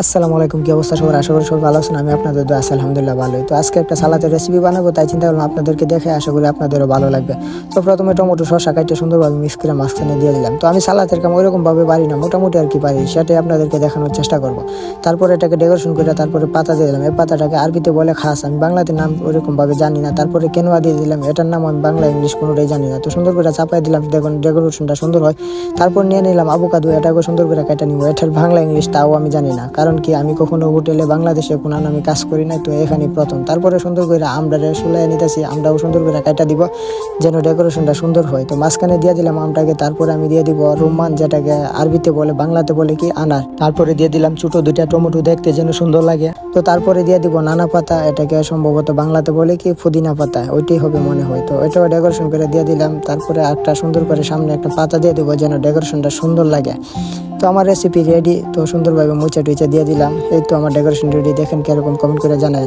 আসসালামু আলাইকুম, কি অবস্থা সবার? আশা করি সবাই ভালো আছেন। আমি আপনাদের দোয়া আছে আলহামদুলিল্লাহ ভালোই। তো আজকে একটা সালাদের রেসিপি বানাবো, তাই চিন্তা করলাম আপনাদেরকে দেখে আশা করি আপনাদেরও ভালো লাগবে। তো প্রথমে টমেটো শসা কাটে সুন্দরভাবে মিক্স করে মাঝখানে দিয়ে দিলাম। তো আমি সালাদের কাম ওইরকম ভাবে পারি না, মোটামুটি আর কি পারি, সেটাই আপনাদেরকে দেখানোর চেষ্টা করব। তারপরে এটাকে ডেকোরেশন করে তারপরে পাতা দিয়ে দিলাম। এই পাতাটাকে আরবিতে বলে খাস, আমি বাংলাতে নাম ওইরকম ভাবে জানি না। তারপরে কেনোয়া দিয়ে দিলাম, এটার নাম আমি বাংলা ইংলিশ কোনোটাই জানি না। তো সুন্দর করে চাপাই দিলাম, দেখুন ডেকোরেশনটা সুন্দর হয়। তারপর নিয়ে নিলাম আভোকাডো, এটাকে সুন্দর করে কেটে নিব। এটার বাংলা ইংলিশ তাও আমি জানি না, কারণ কি আমি কখনো হোটেলে বাংলাদেশে কোনো আমি কাজ করি না, তো এখানে প্রথম। তারপরে সুন্দর করে আমরা সুলাই নিতেছি, আমরাও সুন্দর করে কাটা দিব যেন ডেকোরেশনটা সুন্দর হয়। তো মাঝখানে দিয়ে দিলাম আমটাকে। তারপরে আমি দিয়ে দিব রুম্মান, যেটাকে আরবিতে বলে, বাংলাতে বলে কি আনার। তারপরে দিয়ে দিলাম ছোট দুইটা টমেটো, দেখতে যেন সুন্দর লাগে। তো তারপরে দিয়ে দিব নানা পাতা, এটাকে সম্ভবত বাংলাতে বলে কি পুদিনা পাতা, ওইটাই হবে মনে হয়। তো এটাও ডেকোরেশন করে দিয়ে দিলাম। তারপরে একটা সুন্দর করে সামনে একটা পাতা দিয়ে দিব যেন ডেকোরেশনটা সুন্দর লাগে। তো আমার রেসিপি রেডি। তো সুন্দরভাবে মুচা টুচা দিয়ে দিলাম। এই তো আমার ডেকোরেশন রেডি, দেখেন কিরকম, কমেন্ট করে জানাই।